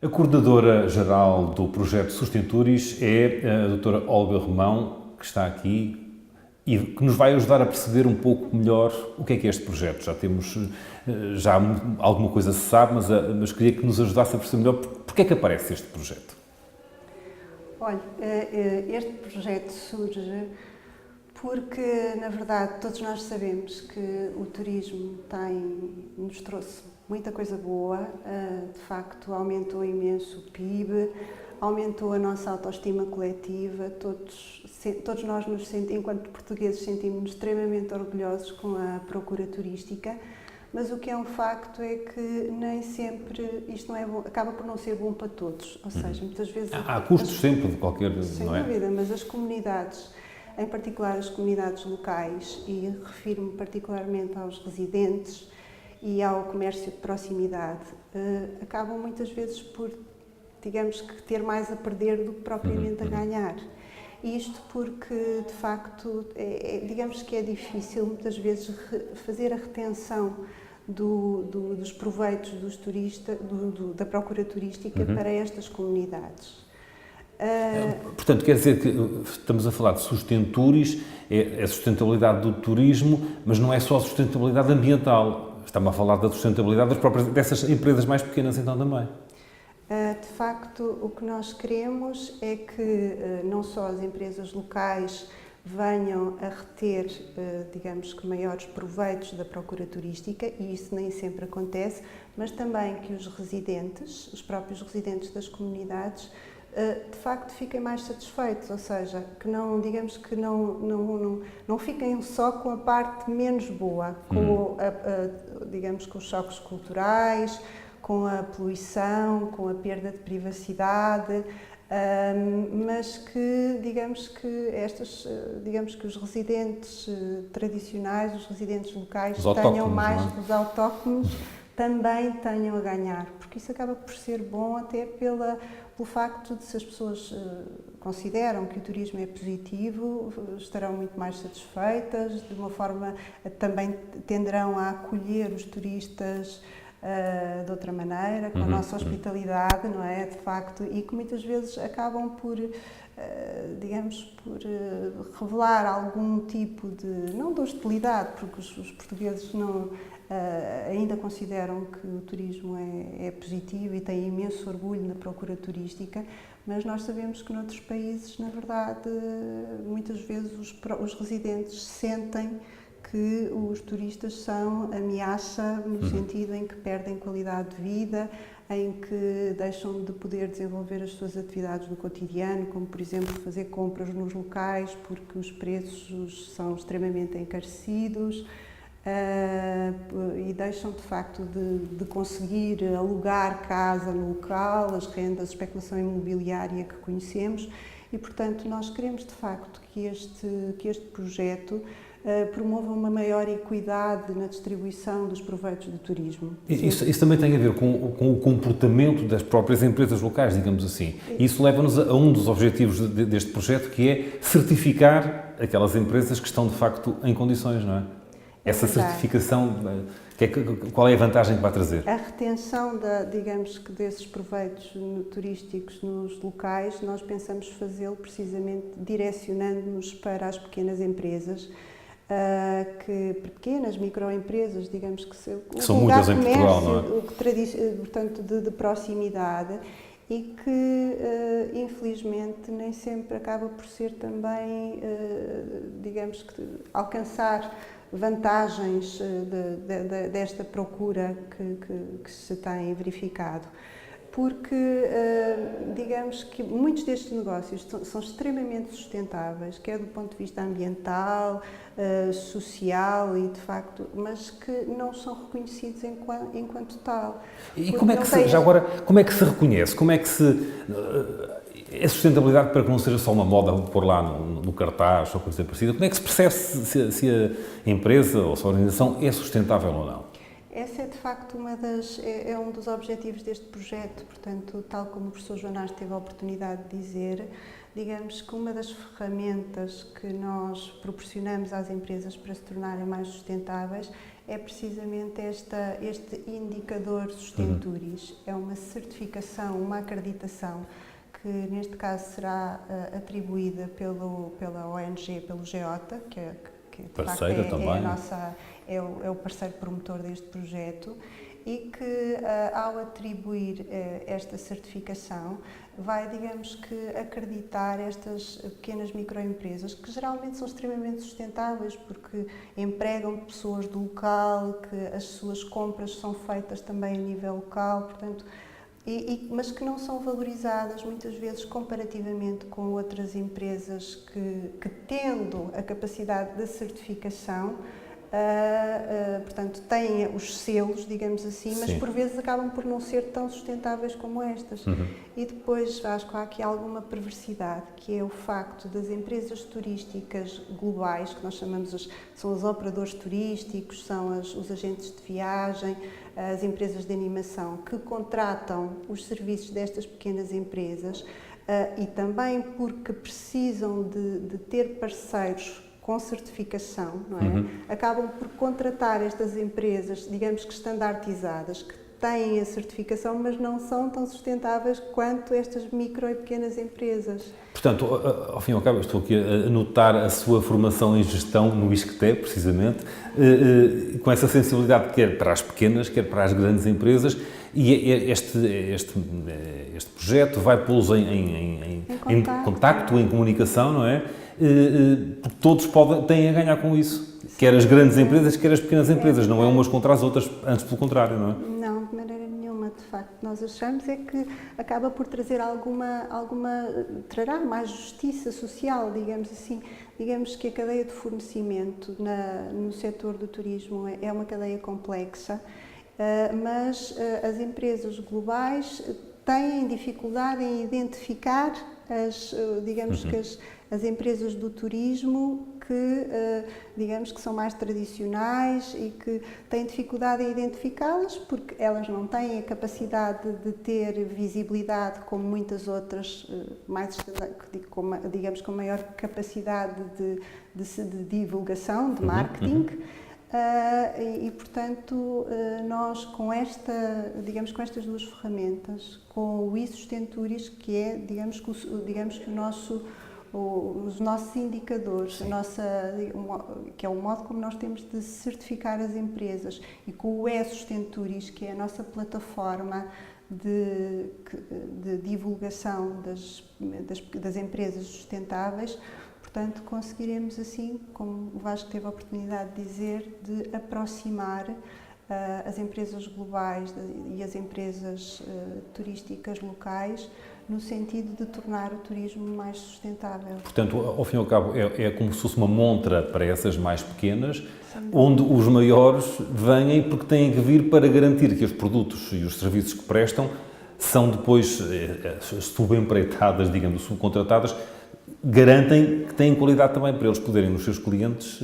A coordenadora-geral do projeto Sustenturis é a doutora Olga Romão, que está aqui e que nos vai ajudar a perceber um pouco melhor o que é este projeto. Já alguma coisa se sabe, mas queria que nos ajudasse a perceber melhor porque é que aparece este projeto. Olha, este projeto surge porque, na verdade, todos nós sabemos que o turismo nos trouxe muita coisa boa, de facto aumentou imenso o PIB, aumentou a nossa autoestima coletiva, todos nós, enquanto portugueses, sentimos-nos extremamente orgulhosos com a procura turística, mas o que é um facto é que nem sempre isto não é bom, acaba por não ser bom para todos, ou seja, muitas vezes... Há custos sempre de qualquer... Sem dúvida, mas as comunidades, em particular as comunidades locais, e refiro-me particularmente aos residentes e ao comércio de proximidade, acabam muitas vezes por, digamos que, ter mais a perder do que propriamente a ganhar. Isto porque, de facto, digamos que é difícil muitas vezes fazer a retenção dos proveitos dos turistas, da procura turística para estas comunidades. Portanto, quer dizer que estamos a falar de Sustenturis, é a sustentabilidade do turismo, mas não é só a sustentabilidade ambiental. Estamos a falar da sustentabilidade dessas empresas mais pequenas então também. De facto, o que nós queremos é que não só as empresas locais venham a reter, digamos que, maiores proveitos da procura turística, e isso nem sempre acontece, mas também que os próprios residentes das comunidades, de facto fiquem mais satisfeitos, ou seja, que não, digamos que não fiquem só com a parte menos boa, digamos, com os choques culturais, com a poluição, com a perda de privacidade, mas que, digamos que os residentes tradicionais, os residentes locais, tenham mais, os autóctonos, também tenham a ganhar, porque isso acaba por ser bom até pelo facto de, se as pessoas consideram que o turismo é positivo, estarão muito mais satisfeitas, de uma forma também tenderão a acolher os turistas de outra maneira, com a nossa hospitalidade, não é? De facto, e que muitas vezes acabam por, digamos, por revelar algum tipo de, não de hostilidade, porque os portugueses não... ainda consideram que o turismo é positivo e têm imenso orgulho na procura turística, mas nós sabemos que noutros países, na verdade, muitas vezes os residentes sentem que os turistas são ameaça no sentido em que perdem qualidade de vida, em que deixam de poder desenvolver as suas atividades do cotidiano, como, por exemplo, fazer compras nos locais, porque os preços são extremamente encarecidos, e deixam de facto de conseguir alugar casa no local, as rendas, a especulação imobiliária que conhecemos, e portanto nós queremos de facto que este projeto promova uma maior equidade na distribuição dos proveitos do turismo. Isso também tem a ver com o comportamento das próprias empresas locais, digamos assim. Isso leva-nos a um dos objetivos deste projeto, que é certificar aquelas empresas que estão de facto em condições, não é? Essa certificação, qual é a vantagem que vai trazer? A retenção, digamos que, desses proveitos turísticos nos locais, nós pensamos fazê-lo precisamente direcionando-nos para as pequenas empresas, pequenas microempresas, digamos que são muitas em Portugal, não é? Portanto, de proximidade, e que, infelizmente, nem sempre acaba por ser também, digamos que, alcançar vantagens desta procura que se tem verificado. Porque, digamos que muitos destes negócios são extremamente sustentáveis, quer do ponto de vista ambiental, social e, de facto, mas que não são reconhecidos enquanto tal. E como é que como é que se reconhece? Como é que se... É sustentabilidade para que não seja só uma moda pôr lá no cartaz ou coisa parecida. Como é que se percebe se a empresa ou se a organização é sustentável ou não? Essa é, de facto, é um dos objetivos deste projeto. Portanto, tal como o professor Joanás teve a oportunidade de dizer, digamos que uma das ferramentas que nós proporcionamos às empresas para se tornarem mais sustentáveis é precisamente este indicador Sustenturis. É uma certificação, uma acreditação que neste caso será atribuída pela ONG, pelo GEOTA, que de parceira facto também. é o parceiro promotor deste projeto, e que ao atribuir esta certificação vai, digamos que, acreditar estas pequenas microempresas, que geralmente são extremamente sustentáveis porque empregam pessoas do local, que as suas compras são feitas também a nível local, portanto, mas que não são valorizadas muitas vezes comparativamente com outras empresas que tendo a capacidade da certificação, portanto, têm os selos, digamos assim, mas por vezes acabam por não ser tão sustentáveis como estas. E depois acho que há aqui alguma perversidade, que é o facto das empresas turísticas globais, que nós chamamos, são os operadores turísticos, são os agentes de viagem, as empresas de animação, que contratam os serviços destas pequenas empresas e também porque precisam de ter parceiros com certificação, não é? Acabam por contratar estas empresas, digamos que standardizadas, que têm a certificação, mas não são tão sustentáveis quanto estas micro e pequenas empresas. Portanto, ao fim e ao cabo, estou aqui a notar a sua formação em gestão no ISCTE, precisamente, com essa sensibilidade quer para as pequenas, quer para as grandes empresas, e este projeto vai pô-los em contacto, em comunicação, não é? Porque todos têm a ganhar com isso, quer as grandes empresas, quer as pequenas empresas, não é umas contra as outras, antes pelo contrário, não é? Não, de maneira nenhuma, de facto. Nós achamos é que acaba por trazer trará mais justiça social, digamos assim. Digamos que a cadeia de fornecimento no setor do turismo é uma cadeia complexa, mas as empresas globais têm dificuldade em identificar as empresas do turismo que, digamos que são mais tradicionais e que têm dificuldade em identificá-las porque elas não têm a capacidade de ter visibilidade como muitas outras, digamos com maior capacidade de divulgação, de marketing. Portanto, nós com estas duas ferramentas, com o iSustenturis, que é, digamos que os nossos indicadores, que é o modo como nós temos de certificar as empresas, e com o eSustenturis, que é a nossa plataforma de divulgação das empresas sustentáveis. Portanto, conseguiremos assim, como o Vasco teve a oportunidade de dizer, de aproximar as empresas globais e as empresas turísticas locais no sentido de tornar o turismo mais sustentável. Portanto, ao fim e ao cabo, é como se fosse uma montra para essas mais pequenas, onde os maiores vêm porque têm que vir para garantir que os produtos e os serviços que prestam são depois subempreitadas, digamos, subcontratadas, garantem que têm qualidade também para eles poderem, nos seus clientes,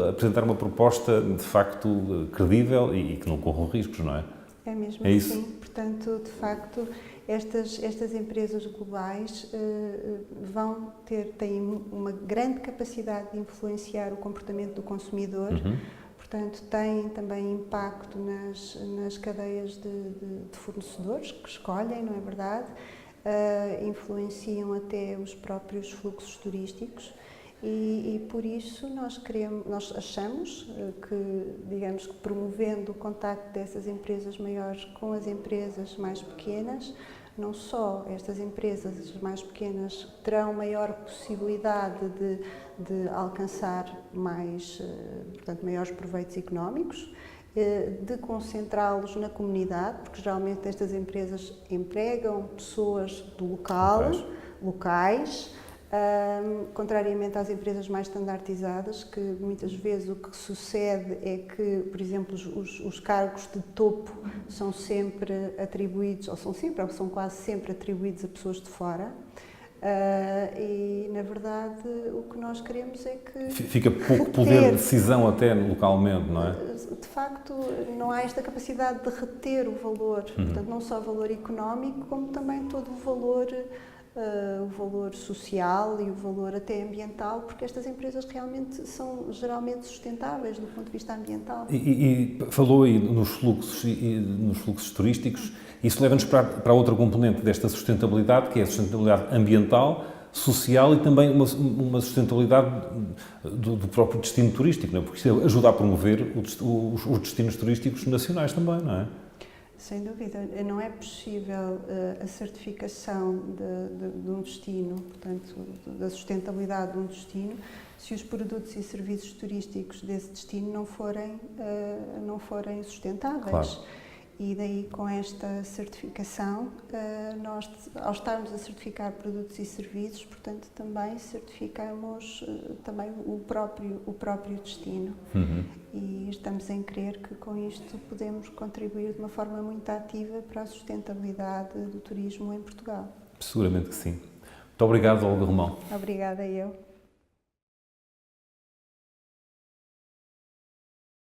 apresentar uma proposta de facto credível e que não corram riscos, não é? É mesmo assim. Isso? Portanto, de facto, estas empresas globais têm uma grande capacidade de influenciar o comportamento do consumidor. Portanto, têm também impacto nas cadeias de fornecedores que escolhem, não é verdade? Influenciam até os próprios fluxos turísticos e por isso nós achamos que, digamos que promovendo o contacto dessas empresas maiores com as empresas mais pequenas, não só estas empresas mais pequenas terão maior possibilidade de alcançar maiores proveitos económicos, de concentrá-los na comunidade, porque geralmente estas empresas empregam pessoas do locais, contrariamente às empresas mais standardizadas, que muitas vezes o que sucede é que, por exemplo, os cargos de topo são sempre atribuídos, ou são quase sempre atribuídos a pessoas de fora. E, na verdade, o que nós queremos é que... Fica pouco poder de decisão até localmente, não é? De facto, não há esta capacidade de reter o valor, portanto, não só o valor económico, como também todo o valor o valor social e o valor até ambiental, porque estas empresas realmente são geralmente sustentáveis do ponto de vista ambiental. E falou aí nos fluxos turísticos, isso leva-nos para outra componente desta sustentabilidade, que é a sustentabilidade ambiental, social e também uma sustentabilidade do próprio destino turístico, não é? Porque isso ajuda a promover os destinos turísticos nacionais também, não é? Sem dúvida, não é possível a certificação de um destino, portanto, da sustentabilidade de um destino, se os produtos e serviços turísticos desse destino não forem sustentáveis. Claro. E daí, com esta certificação, nós, ao estarmos a certificar produtos e serviços, portanto, também certificamos também o próprio destino. Uhum. E estamos em crer que, com isto, podemos contribuir de uma forma muito ativa para a sustentabilidade do turismo em Portugal. Seguramente que sim. Muito obrigado, Olga Romão. Obrigada eu.